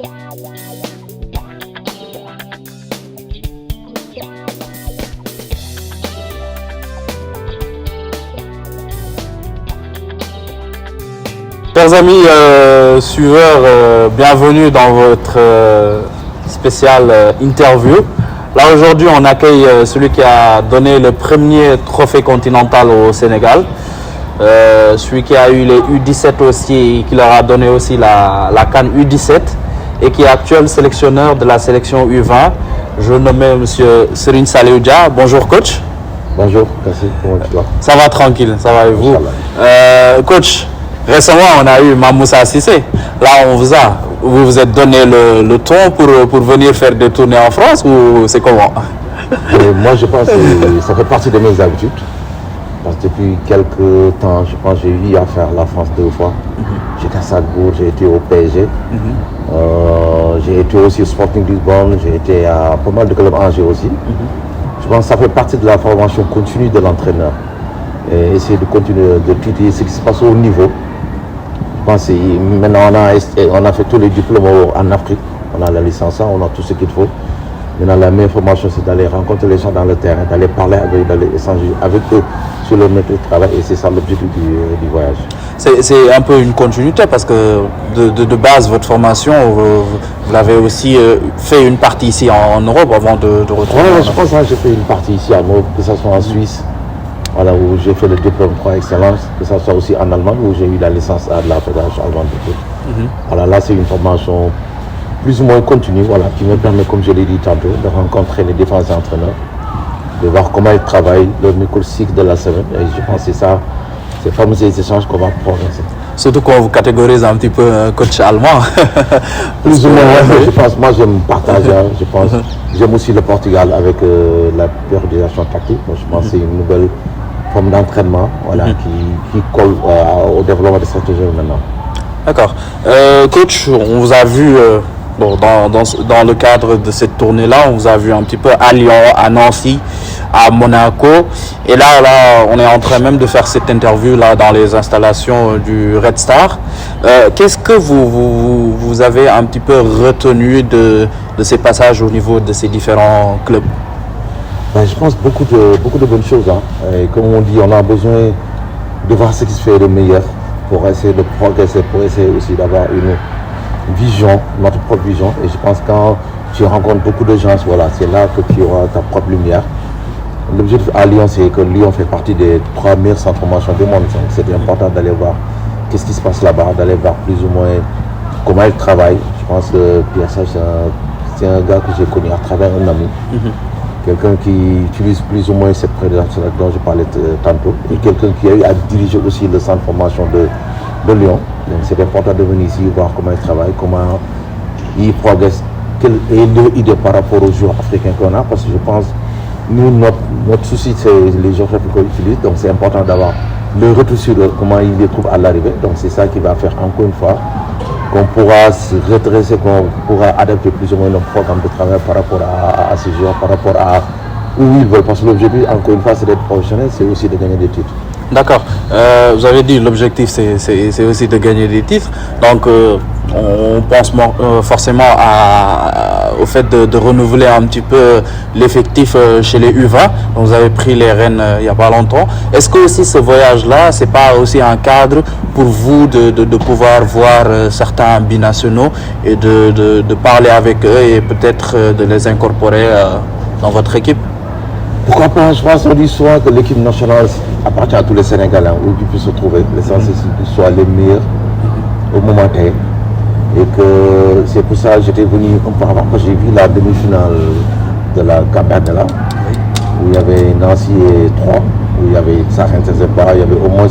Chers amis suiveurs, bienvenue dans votre spéciale interview. Là aujourd'hui on accueille celui qui a donné le premier trophée continental au Sénégal, celui qui a eu les U17 aussi, qui leur a donné aussi la CAN U17 et qui est actuel sélectionneur de la sélection U20. Je nomme monsieur Serigne Saliou Dia. Bonjour coach. Bonjour, merci, comment tu vas? Ça va tranquille, ça va et vous? Coach, récemment, on a eu Mamoussa Cissé. Là, vous vous êtes donné le ton pour venir faire des tournées en France ou c'est comment? Moi, je pense que ça fait partie de mes habitudes. Parce que depuis quelques temps, je pense que j'ai eu à faire la France 2 fois. J'étais à Salzbourg, j'ai été au PSG. J'ai été aussi au Sporting Lisbonne, j'ai été à pas mal de clubs Angers aussi. Je pense que ça fait partie de la formation continue de l'entraîneur. Et essayer de continuer de titiller ce qui se passe au niveau. Je pense que maintenant on a fait tous les diplômes en Afrique. On a la licence, on a tout ce qu'il faut. Maintenant la meilleure formation c'est d'aller rencontrer les gens dans le terrain, d'aller parler avec, d'aller échanger avec eux sur leur méthode de travail et c'est ça l'objectif du voyage. C'est un peu une continuité parce que de base votre formation, vous l'avez aussi fait une partie ici en Europe avant de retourner. Oui, je pense que j'ai fait une partie ici en Europe, que ce soit en Suisse. Voilà, où j'ai fait le diplôme 3 excellence, que ce soit aussi en Allemagne, où j'ai eu la licence A de la Fédération allemande de foot. Voilà, là c'est une formation plus ou moins continue, voilà, qui me permet, comme je l'ai dit tantôt, de rencontrer les défenseurs entraîneurs, de voir comment ils travaillent, le microcycle de la semaine. Et je pense que c'est ça, ces fameux échanges qu'on va progresser. Surtout qu'on vous catégorise un petit peu coach allemand. Plus ou moins, je pense, moi j'aime partager, je pense. J'aime aussi le Portugal avec la périodisation tactique. Moi, je pense que c'est une nouvelle forme d'entraînement voilà, qui colle au développement des stratégies maintenant. D'accord. Coach, on vous a vu dans le cadre de cette tournée-là, on vous a vu un petit peu à Lyon, à Nancy, à Monaco. Et là, on est en train même de faire cette interview-là dans les installations du Red Star. Qu'est-ce que vous avez un petit peu retenu de ces passages au niveau de ces différents clubs? Ben, je pense beaucoup de bonnes choses. Et comme on dit, on a besoin de voir ce qui se fait de meilleur pour essayer de progresser, pour essayer aussi d'avoir une vision, notre propre vision. Et je pense que quand tu rencontres beaucoup de gens, voilà, c'est là que tu auras ta propre lumière. L'objectif à Lyon, c'est que Lyon fait partie des 3 meilleures centres de formation du monde. Donc c'est important d'aller voir qu'est-ce qui se passe là-bas, d'aller voir plus ou moins comment ils travaillent. Je pense que Pierre Sage, c'est un gars que j'ai connu à travers un ami. Quelqu'un qui utilise plus ou moins cette prédécesseurs dont je parlais tantôt, et quelqu'un qui a eu à diriger aussi le centre de formation de Lyon. Donc c'est important de venir ici voir comment ils travaillent, comment ils progressent, quelle est leur idée par rapport aux joueurs africains qu'on a, parce que je pense, nous, notre souci, c'est les joueurs africains qu'on utilise, donc c'est important d'avoir le retour sur comment ils les trouvent à l'arrivée. Donc c'est ça qui va faire encore une fois qu'on pourra se redresser, qu'on pourra adapter plus ou moins notre programme de travail par rapport à ces joueurs, par rapport à où ils veulent. Parce que l'objectif, encore une fois, c'est d'être professionnel, c'est aussi de gagner des titres. D'accord. Vous avez dit l'objectif, c'est aussi de gagner des titres. Donc, on pense forcément au fait de renouveler un petit peu l'effectif chez les U20. Vous avez pris les rênes il n'y a pas longtemps. Est-ce que aussi ce voyage-là, c'est pas aussi un cadre pour vous de pouvoir voir certains binationaux et de parler avec eux et peut-être de les incorporer dans votre équipe? Pourquoi pas? Je pense qu'on dit souvent que l'équipe nationale appartient à tous les Sénégalais, où ils puissent se trouver. L'essentiel, c'est qu'ils soient les meilleurs au moment T. Et que c'est pour ça que j'étais venu un peu avant, parce que j'ai vu la demi-finale de la Cap-Vert, où il y avait Nancy et 3, où il y avait Sachen Tezeba, il y avait au moins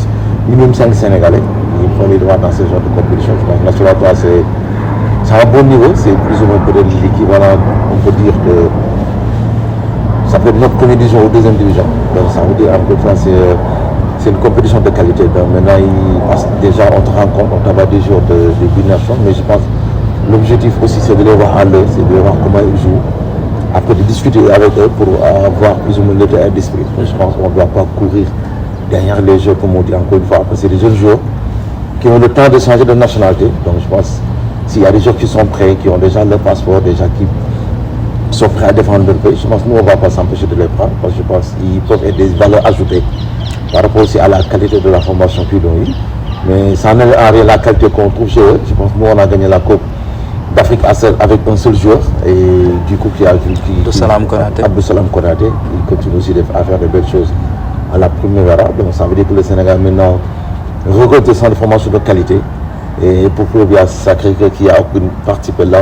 minimum 5 Sénégalais. Il fallait le voir dans ce genre de compétition. Je pense que National 3, c'est un bon niveau, c'est plus ou moins peut-être l'équivalent, on peut dire, de. Ça peut être notre première division ou deuxième division. Donc ça veut dire en fait c'est une compétition de qualité. Donc maintenant déjà on te rencontre, on t'envoie des jours de binations, mais je pense l'objectif aussi c'est de les voir à l'heure, c'est de voir comment ils jouent. Après de discuter avec eux pour avoir plus ou moins l'état d'esprit. Je pense qu'on ne doit pas courir derrière les jeux comme on dit encore une fois, parce que c'est des jeunes joueurs qui ont le temps de changer de nationalité. Donc je pense s'il y a des gens qui sont prêts, qui ont déjà leur passeport, déjà qui sont prêts à défendre leur pays, je pense que nous, on ne va pas s'empêcher de les prendre, parce que je pense qu'ils peuvent être des valeurs ajoutées par rapport aussi à la qualité de la formation qu'ils ont eue. Mais ça n'est en rien la qualité qu'on trouve chez eux. Je pense que nous, on a gagné la Coupe d'Afrique avec un seul joueur, et du coup, Abdou-Salam Konaté. Abdou-Salam Konaté, il continue aussi à faire de belles choses à la Primavera. Donc ça veut dire que le Sénégal maintenant regorge des centres de formation de qualité. Et pour preuve, il y a Sacré-Cœur qui a participé là,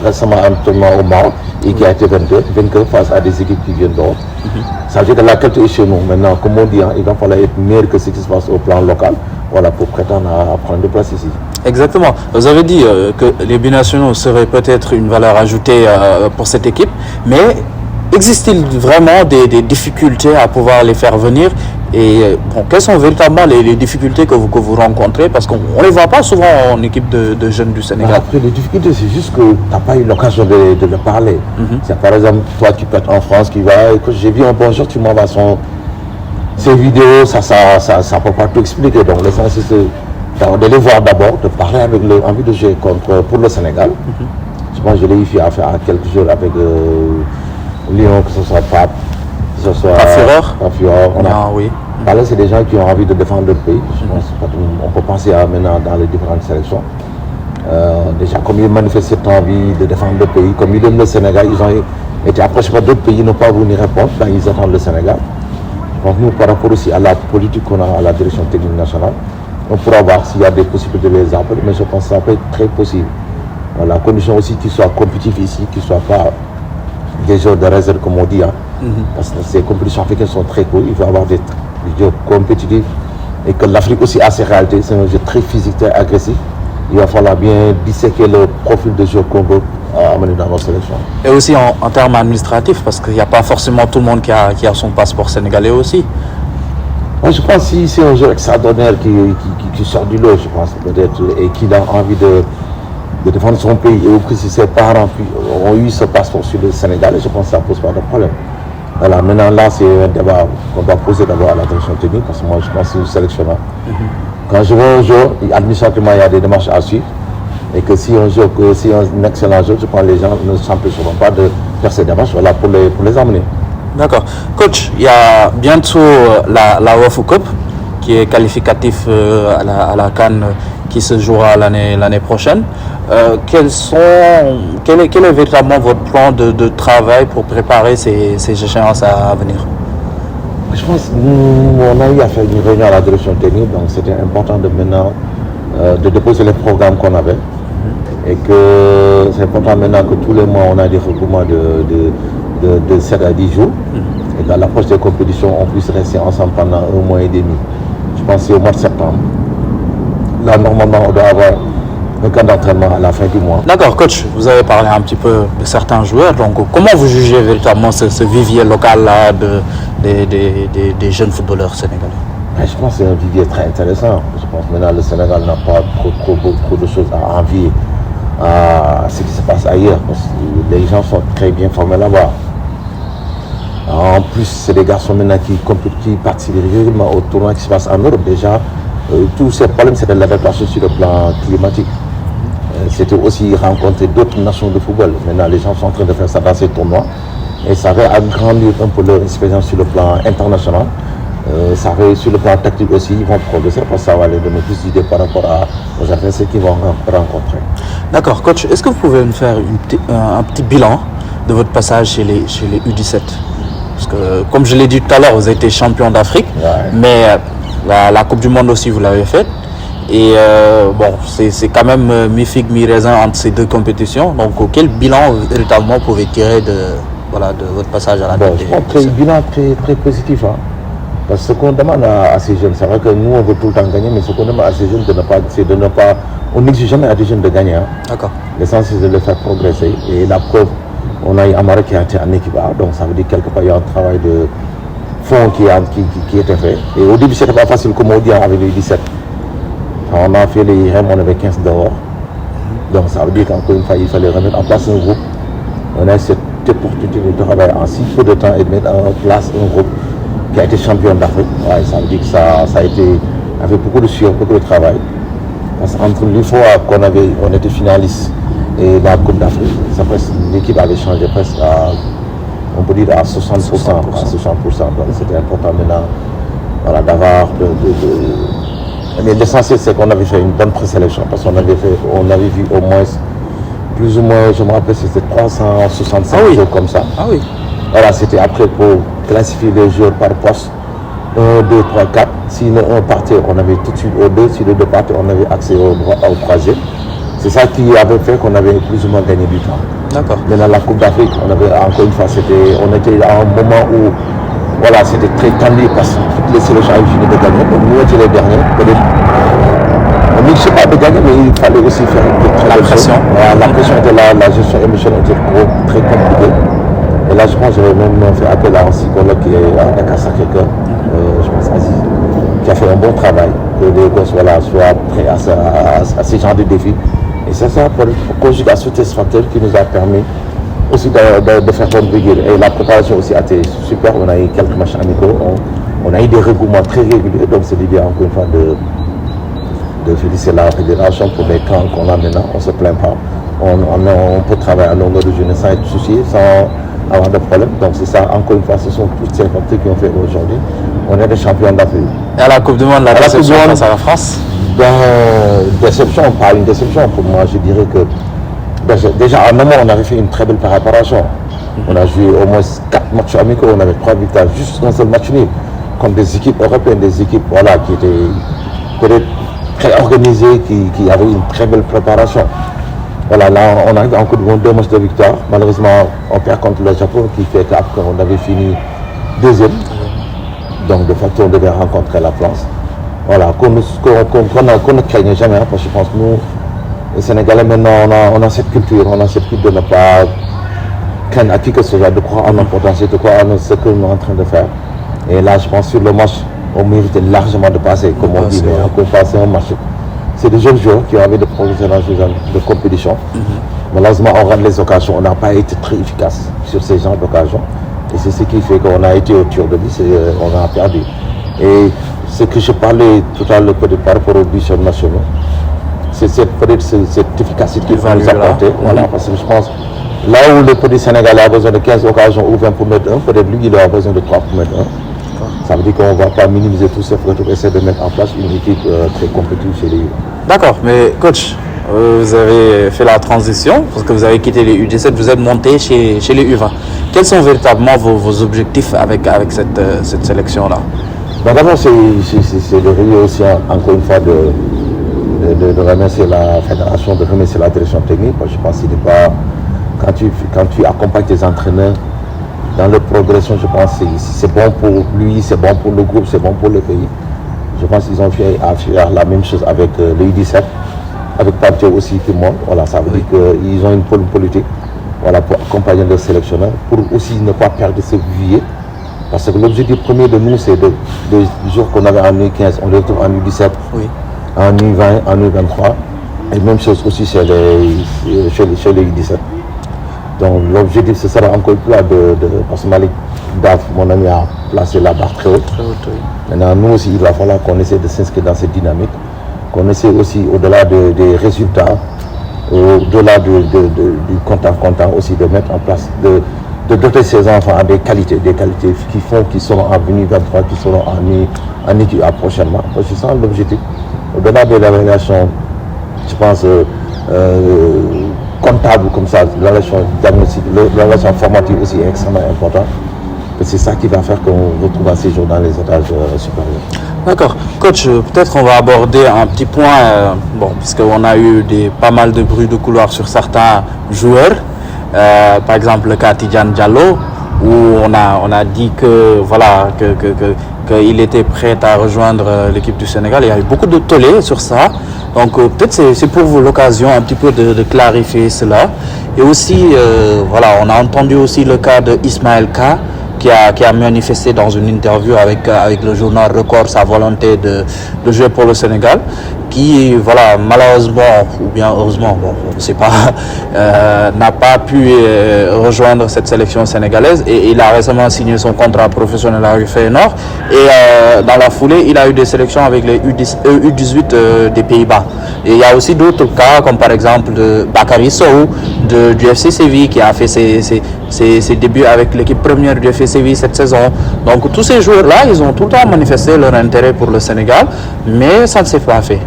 récemment à un tournoi au Maroc et qui a été vainqueur face à des équipes qui viennent d'Europe. Ça veut dire que la qualité est chez nous. Maintenant, comme on dit, il va falloir être meilleur que ce qui se passe au plan local, voilà, pour prétendre à prendre de place ici. Exactement. Vous avez dit que les binationaux seraient peut-être une valeur ajoutée pour cette équipe, mais existe-t-il vraiment des difficultés à pouvoir les faire venir? Et bon, quelles sont véritablement les difficultés que vous rencontrez? Parce qu'on ne les voit pas souvent en équipe de jeunes du Sénégal. Après, les difficultés, c'est juste que tu n'as pas eu l'occasion de le parler. C'est par exemple toi qui peux être en France, qui va, écoute, j'ai vu un bonjour, tu m'envoies ses vidéos, ça ne peut pas tout expliquer. Donc l'essentiel, c'est de les voir d'abord, de parler avec envie de jouer pour le Sénégal. Je pense que je l'ai eu à faire quelques jours avec Lyon, que ce soit Pape, que ce soit Fureur. Oui. Là, c'est des gens qui ont envie de défendre leur pays. Je pense on peut penser à maintenant dans les différentes sélections. Déjà, comme ils manifestent cette envie de défendre le pays, comme ils aiment le Sénégal, ils ont été approchés par d'autres pays, ils n'ont pas voulu répondre, donc ils attendent le Sénégal. Donc nous, par rapport aussi à la politique qu'on a à la direction technique nationale, on pourra voir s'il y a des possibilités de les appeler, mais je pense que ça peut être très possible. Voilà, à condition aussi qu'ils soient compétitifs ici, qu'ils ne soient pas des joueurs de réserve comme on dit. Parce que ces compétitions africaines sont très cool, il faut avoir des jeux compétitifs et que l'Afrique aussi a ses réalités, c'est un jeu très physique, très agressif. Il va falloir bien disséquer le profil de jeu qu'on veut amener dans nos sélections. Et aussi en termes administratifs, parce qu'il n'y a pas forcément tout le monde qui a son passeport sénégalais aussi. Moi, je pense que si c'est un joueur extraordinaire qui sort du lot, je pense peut-être, et qui a envie de défendre son pays, et aussi si ses parents ont eu ce passeport sur le Sénégal, je pense que ça ne pose pas de problème. Voilà, maintenant là, c'est un débat qu'on doit poser d'abord à la direction technique, parce que moi, je pense que c'est un sélectionneur. Quand je vois un joueur, administrativement, il y a des démarches à suivre, et que si un excellent joueur, je pense que les gens ne s'empêcheront pas de faire ces démarches, voilà, pour les emmener. D'accord. Coach, il y a bientôt la WAFU Cup qui est qualificatif à la CAN qui se jouera l'année prochaine. Quel est véritablement votre plan de travail pour préparer ces échéances à venir? Je pense que nous, on a eu à faire une réunion à la direction technique, donc c'était important de maintenant de déposer les programmes qu'on avait. Et que c'est important maintenant que tous les mois on a des regroupements de 7 à 10 jours. Et qu'à l'approche des compétitions, on puisse rester ensemble pendant 1 mois et demi. Je pense que c'est au mois de septembre. Là, normalement, on doit avoir un camp d'entraînement à la fin du mois. D'accord, coach, vous avez parlé un petit peu de certains joueurs. Donc, comment vous jugez véritablement ce vivier local-là des jeunes footballeurs sénégalais? Je pense que c'est un vivier très intéressant. Je pense que maintenant, le Sénégal n'a pas trop de choses à envier à ce qui se passe ailleurs. Parce que les gens sont très bien formés là-bas. En plus, c'est des garçons maintenant qui participent régulièrement au tournoi qui se passe en Europe. Déjà, tous ces problèmes, c'était l'adaptation sur le plan climatique. C'était aussi rencontrer d'autres nations de football. Maintenant, les gens sont en train de faire ça dans ces tournois. Et ça va agrandir un peu leur expérience sur le plan international. Ça va, sur le plan tactique aussi, ils vont progresser parce que ça va leur donner plus d'idées par rapport aux adversaires qu'ils vont rencontrer. D'accord, coach, est-ce que vous pouvez me faire un petit bilan de votre passage chez les U17? Parce que, comme je l'ai dit tout à l'heure, vous avez été champion d'Afrique, mais la Coupe du Monde aussi, vous l'avez faite. Et bon, c'est quand même mi-figue, mi-raisin entre ces deux compétitions. Donc, quel bilan véritablement vous pouvez tirer de votre passage à la tête? Je pense que c'est un bilan très positif. Parce que ce qu'on demande à ces jeunes, c'est vrai que nous, on veut tout le temps gagner, mais ce qu'on demande à ces jeunes, c'est de ne pas... On n'exige jamais à des jeunes de gagner. D'accord. L'essentiel, c'est de les faire progresser. Et la preuve, on a eu Amara qui a été en équipe A, donc ça veut dire quelque part il y a un travail de fond qui était fait. Et au début, c'était pas facile comme on dit avec les 17. On a fait les IRM, on avait 15 dehors. Donc ça veut dire qu'encore une fois, il fallait remettre en place un groupe. On a eu cette opportunité de travailler en si peu de temps et de mettre en place un groupe qui a été champion d'Afrique. Ouais, ça veut dire que ça a été avec beaucoup de sueur, beaucoup de travail. Parce qu'entre les fois on était finaliste et la Coupe d'Afrique, l'équipe avait changé presque à, on peut dire à 60%. Donc c'était important maintenant voilà, d'avoir mais l'essentiel c'est qu'on avait fait une bonne présélection parce qu'on avait vu au moins plus ou moins, je me rappelle, c'était 365 jours comme ça. Ah oui. Voilà, c'était après pour classifier les joueurs par poste. 1, 2, 3, 4. Si le 1 partait, on avait tout de suite au 2. Si le 2 partait, on avait accès au troisième. C'est ça qui avait fait qu'on avait plus ou moins gagné du temps. D'accord. Maintenant, la Coupe d'Afrique, on avait encore une fois, on était à un moment où voilà, c'était très tendu parce que toutes les sélections avaient fini de gagner. Donc nous étions les derniers. On ne sait pas de gagner, mais il fallait aussi faire la pression. La pression était là, la gestion émotionnelle était très compliquée. Et là, je pense que j'avais même fait appel à un psychologue qui est à Dakar Sacré-Cœur, je pense Aziz, qui a fait un bon travail, que les gosses soient prêts à ce genre de défis. Et c'est ça, pour conjugaison de ce facteur qui nous a permis aussi de faire bonne figure. Et la préparation aussi a été super. On a eu quelques matchs amicaux, on a eu des regroupements très réguliers. Donc c'est l'idée encore une fois de féliciter la fédération pour les camps qu'on a maintenant. On ne se plaint pas. On peut travailler à longueur de journée sans être soucié, sans avoir de problème. Donc c'est ça, encore une fois, ce sont toutes ces facteurs qui ont fait aujourd'hui. On est des champions d'Afrique. Et à la Coupe du Monde, la déception face à la France? Déception, pas une déception. Pour moi, je dirais que déjà à un moment, on avait fait une très belle préparation. On a joué au moins 4 matchs amicaux, on avait 3 victoires, juste un seul match nul, contre des équipes européennes, des équipes voilà, qui étaient peut-être très organisées, qui avaient une très belle préparation. Voilà, là, on arrive encore devant 2 matchs de victoire. Malheureusement, on perd contre le Japon, qui fait qu'on avait fini deuxième. Donc, de facto, on devait rencontrer la France. Voilà, qu'on ne craignait jamais, parce que je pense que nous, les Sénégalais, maintenant, on a cette culture, de ne pas craindre à qui que ce soit, de croire en notre potentiel, de croire en ce que nous sommes en train de faire. Et là, je pense sur le match, on méritait largement de passer, comme on dit, mais encore passer un match. C'est des jeunes joueurs qui avaient de progresser dans ce genre de compétition. Malheureusement, on rate les occasions, on n'a pas été très efficace sur ces genres d'occasions. Et c'est ce qui fait qu'on a été au tir de but, on a perdu. Et ce que je parlais tout à l'heure par rapport aux buts nationaux, c'est peut-être cette efficacité qu'il faut nous apporter. Voilà, parce que je pense, là où le petit Sénégalais a besoin de 15 occasions ou 20 pour mettre un, peut-être lui, il aura besoin de 3 pour mettre un. Ça veut dire qu'on ne va pas minimiser tous ces efforts pour essayer de mettre en place une équipe très compétitive chez les U. D'accord, mais coach, vous avez fait la transition, parce que vous avez quitté les U17, vous êtes monté chez les U20. Quels sont véritablement vos objectifs avec cette sélection-là? D'abord, c'est de réunir aussi, encore une fois, de remercier la fédération, de remercier la direction technique. Parce que je pense qu'il n'est pas. Quand tu accompagnes tes entraîneurs dans leur progression, je pense que c'est bon pour lui, c'est bon pour le groupe, c'est bon pour le pays. Je pense qu'ils ont fait la même chose avec le U17, avec Pape aussi, tout le monde. Voilà, ça veut dire qu'ils ont une politique voilà, pour accompagner leurs sélectionneurs, pour aussi ne pas perdre ce vivier. Parce que l'objectif premier de nous, c'est de jours qu'on avait en U15, on les retrouve en U17, en U20, en U23. Et même chose aussi chez les U17. Donc l'objectif, ce sera encore une fois parce que Malik Daf, mon ami, a placé la barre très haute. Maintenant, nous aussi, il va falloir qu'on essaie de s'inscrire dans cette dynamique, qu'on essaie aussi, au-delà des résultats, au-delà du content aussi, de mettre en place, de doter ces enfants à des qualités qui seront en venue 23, qui seront en études prochainement. C'est ça l'objectif. Au-delà de la relation, je pense, comptable comme ça, la relation diagnostique, la relation formative aussi est extrêmement importante. C'est ça qui va faire qu'on retrouve ces jours dans les étages supérieurs. D'accord. Coach, peut-être on va aborder un petit point, puisqu'on a eu pas mal de bruits de couloir sur certains joueurs. Par exemple le cas Tidjane Diallo, où on a dit que voilà qu'il était prêt à rejoindre l'équipe du Sénégal. Il y a eu beaucoup de tollé sur ça. Donc peut-être c'est pour vous l'occasion un petit peu de clarifier cela. Et aussi, on a entendu aussi le cas de Ismaël Ka, qui a manifesté dans une interview avec le journal Record sa volonté de jouer pour le Sénégal. qui, voilà, malheureusement, ou bien heureusement, bon, on ne sait pas, n'a pas pu rejoindre cette sélection sénégalaise, et il a récemment signé son contrat professionnel avec Feyenoord, et dans la foulée, il a eu des sélections avec les U18 des Pays-Bas. Et il y a aussi d'autres cas, comme par exemple de Bakary Sow, du FC Séville, qui a fait ses débuts avec l'équipe première du FC Séville cette saison. Donc tous ces joueurs-là, ils ont tout le temps manifesté leur intérêt pour le Sénégal, mais ça ne s'est pas fait.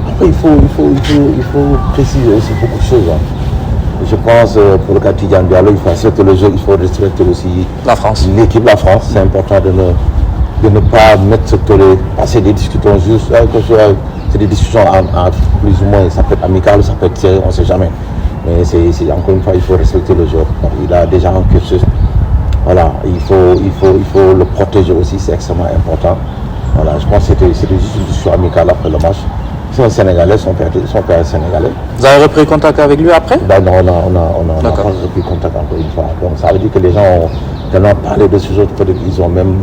Après, il faut préciser aussi beaucoup de choses. Hein. Je pense pour le cas de Tidiane Diallo, il faut accepter le jeu, il faut respecter aussi la France. L'équipe, la France. C'est important de ne pas mettre passer des discussions juste, c'est des discussions à plus ou moins, ça peut être amical, ça peut être sérieux, on ne sait jamais. Mais c'est encore une fois, il faut respecter le jeu. Donc, il a déjà un cursus. Voilà, il faut le protéger aussi, c'est extrêmement important. Voilà, je pense que c'était juste une discussion amicale après le match. C'est un Sénégalais, son père est sénégalais. Vous avez repris contact avec lui après? Ben non, on n'a pas repris contact encore une fois. Donc ça veut dire que les gens ont tellement parlé de ce jeu, peut-être qu'ils ont même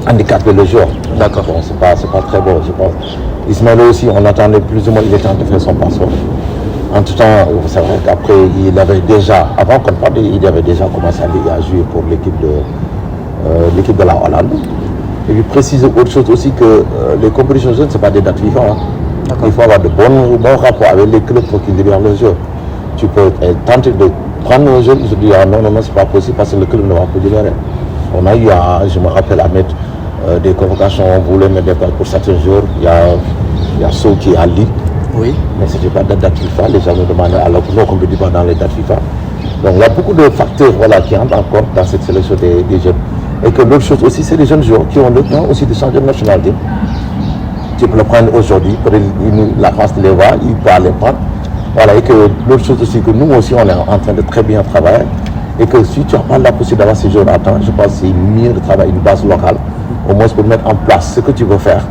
handicapé le joueur. D'accord. Donc c'est pas très bon, je pense. Ismaël aussi, on attendait plus ou moins, il était en train de faire son passeport. En tout temps, c'est vrai qu'après, il avait déjà, avant qu'on parle, il avait déjà commencé à jouer pour l'équipe de la Hollande. Et puis préciser autre chose aussi que les compétitions jeunes, ce n'est pas des dates FIFA. Hein. Il faut avoir de bons rapports avec les clubs pour qu'ils libèrent le jeu. Tu peux tenter de prendre un jeune, je dis non, c'est pas possible parce que le club ne va pas libérer. On a eu, je me rappelle, à mettre des convocations, on voulait mettre des places pour certains jours. Il y a ceux qui est à Lille. Oui. Mais ce n'était pas de date FIFA, les gens nous demandaient alors pourquoi on ne peut pas dans les dates FIFA. Donc il y a beaucoup de facteurs qui entrent en compte dans cette sélection des jeunes. Et que l'autre chose aussi, c'est les jeunes joueurs qui ont le temps aussi de changer de nationalité. Tu peux le prendre aujourd'hui, la France les voit, il peut aller prendre. Voilà, et que l'autre chose aussi, que nous aussi, on est en train de très bien travailler. Et que si tu n'as pas la possibilité d'avoir ces joueurs à temps, je pense que c'est mieux de travailler une base locale, au moins pour mettre en place ce que tu veux faire.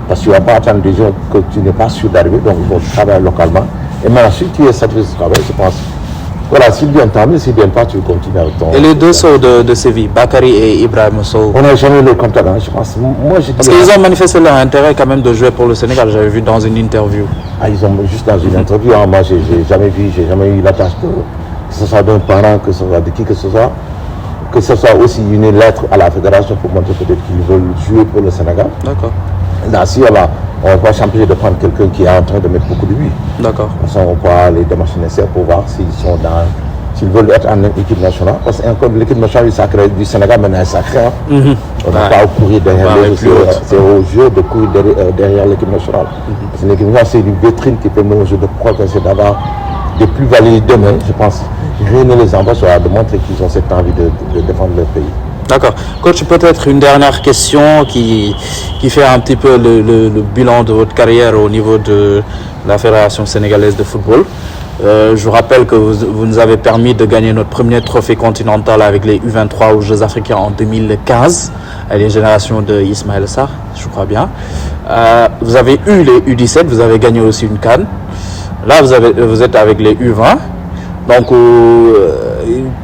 Parce que tu ne vas pas attendre des gens que tu n'es pas sûr d'arriver, donc il faut travailler localement. Et maintenant, si tu es satisfait de ce travail, je pense, voilà, s'il vient tant mieux, s'il ne vient pas, tu continues avec ton... Et les deux Sow de Séville, Bakary et Ibrahim Sow? On n'a jamais eu le contact, hein, je pense. Parce qu'ils ont manifesté leur intérêt quand même de jouer pour le Sénégal, j'avais vu dans une interview. Ah, ils ont juste dans une interview, hein, moi j'ai jamais eu la tâche que ce soit d'un parent, que ce soit de qui que ce soit aussi une lettre à la fédération pour montrer peut-être qu'ils veulent jouer pour le Sénégal. D'accord. Là, si on va pas s'empêcher de prendre quelqu'un qui est en train de mettre beaucoup de buts. D'accord. De toute façon, on va les démarcher nécessaires pour voir s'ils veulent être en équipe nationale. Parce que l'équipe nationale du Sénégal maintenant est sacrée. Hein. On ne va pas courir derrière les autres. C'est au jeu de courir derrière l'équipe nationale. Parce que l'équipe nationale, c'est une vitrine qui permet aux jeux de progresser, d'avoir des plus-values demain, je pense. Rien ne les empêche de montrer qu'ils ont cette envie de défendre leur pays. D'accord. Coach, peut-être une dernière question qui fait un petit peu le bilan de votre carrière au niveau de la Fédération sénégalaise de football. Je vous rappelle que vous nous avez permis de gagner notre premier trophée continental avec les U23 aux Jeux Africains en 2015, à les générations de Ismaël Sarr, je crois bien. Vous avez eu les U17, vous avez gagné aussi une CAN. Là, vous êtes avec les U20. Donc,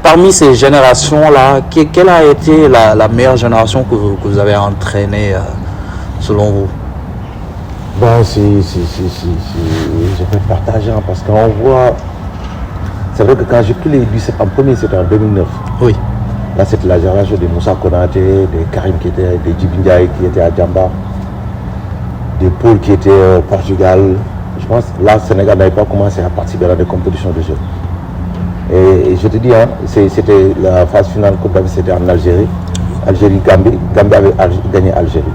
parmi ces générations-là, quelle a été la meilleure génération que vous avez entraînée, selon vous? Bon, je vais partager parce qu'on voit... C'est vrai que quand j'ai pris les U17 en premier, c'était en 2009. Oui. Là, c'était la génération de Moussa Konaté, de Karim qui était, de Djibi Ndiaye qui était à Djamba, de Paul qui était au Portugal. Je pense que là, le Sénégal n'avait pas commencé à participer à des compétitions de jeu. Et je te dis, hein, c'était la phase finale Coupe d'Afrique, c'était en Algérie. Algérie-Gambie. Gambie avait gagné Algérie.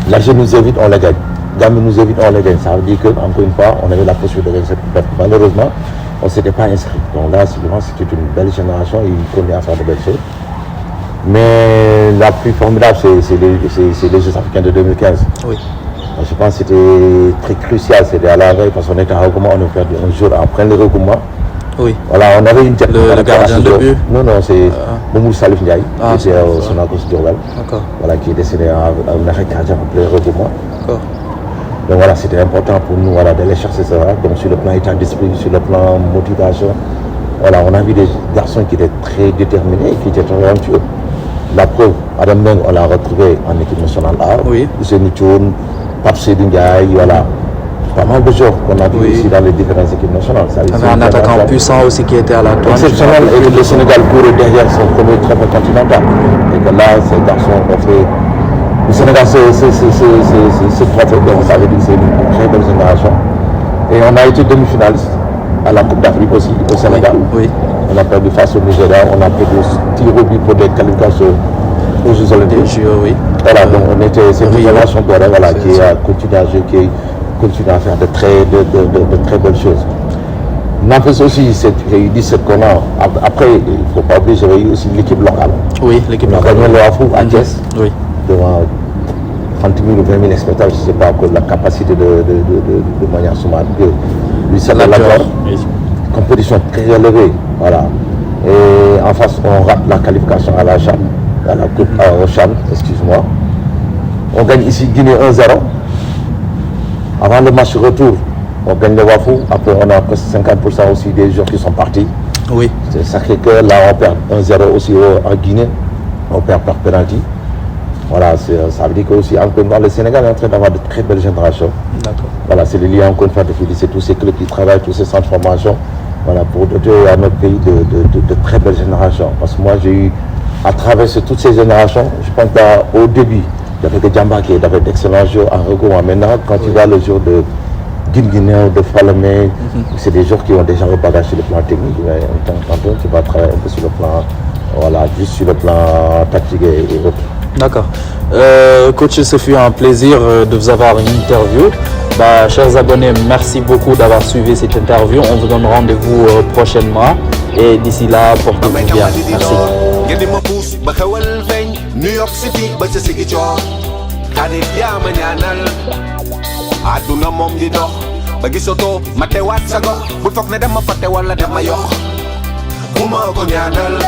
L'Algérie nous évite, on la gagne. Gambie nous évite, on la gagne. Ça veut dire qu'encore une fois, on avait la possibilité de gagner cette Coupe d'Afrique. Malheureusement, on ne s'était pas inscrit. Donc là, c'était une belle génération et ils continuent à faire de belles choses. Mais la plus formidable, c'est les Jeux africains de 2015. Oui. Je pense que c'était très crucial, c'était à la veille parce qu'on était en regroupement, on a perdu un jour après le regroupement. Oui. Voilà, on avait une tête. Le gardien de but. Non, c'est Moumou Salif Ndiaye, qui était au Sonacos Diourbel. D'accord. Voilà, qui est décédé en arrêt cardiaque après le regroupement. D'accord. Donc voilà, c'était important pour nous d'aller chercher ça. Donc sur le plan état d'esprit, sur le plan motivation, voilà, on a vu des garçons qui étaient très déterminés et qui étaient très talentueux. La preuve, Adam Meng, on l'a retrouvé en équipe nationale A. Oui. Zeni Tchoun, Pape Seydou Ndiaye, voilà. Pas mal de joueurs qu'on a vu aussi dans les différentes équipes nationales. Il y avait un attaquant puissant aussi qui était à la toile. Exceptionnel, et que le Sénégal court derrière son premier trophée continental. Et que là, ces garçons ont fait. Le Sénégal, ce trophée, donc ça veut dire que c'est une très belle génération. Et on a été demi-finaliste à la Coupe d'Afrique aussi, au Sénégal. Oui. On a perdu face au Nigeria, on a perdu tir au but pour des qualifications aux Jeux Olympiques. Oui. Voilà, donc on était cette génération dorée, voilà, qui a continué à jouer, qui continue à faire de très belles choses. N'empêche aussi, j'ai eu 17 qu'on a. Après, il ne faut pas oublier, j'avais eu aussi l'équipe locale. Oui, l'équipe locale. On a gagné le Afou à Thiès, oui. Devant 30 000 ou 20 000 spectateurs, je ne sais pas, la capacité de Mania Soumane. Lui, c'est la compétition très élevée. Voilà. Et en face, on rate la qualification à la CHAN, à la Coupe au CHAN, excuse-moi. On gagne ici Guinée 1-0. Avant le match retour, on gagne le Wafou. Après, on a presque 50% aussi des joueurs qui sont partis. Oui. C'est Sacré-Cœur, là, on perd 1-0 aussi en Guinée. On perd par penalty. Voilà, ça veut dire que aussi, encore une fois, le Sénégal est en train d'avoir de très belles générations. D'accord. Voilà, c'est le lien encore une fois de féliciter tous ces clubs qui travaillent, tous ces centres de formation. Voilà, pour doter à notre pays de très belles générations. Parce que moi, j'ai eu, à travers toutes ces générations, je pense qu'au début, il y avait des Djamba qui avaient d'excellents joueurs en regroupement. Maintenant, quand tu vas le jour de Guinguinéo, de Falemé, c'est des joueurs qui ont déjà rebagagé sur le plan technique. Mais tantôt, tu vas travailler un peu sur le plan, voilà, juste sur le plan tactique et autres. D'accord. Coach, ce fut un plaisir de vous avoir une interview. Chers abonnés, merci beaucoup d'avoir suivi cette interview. On vous donne rendez-vous prochainement. Et d'ici là, portez-vous bien. Merci. New York City ba ca Ziguinchor xarit yaa ma ñaanal àdduna moom di dox ba gisatoo ma teewaat sa gox bul foog ne dama fàtte wala dama yox bu ma ko ñaanal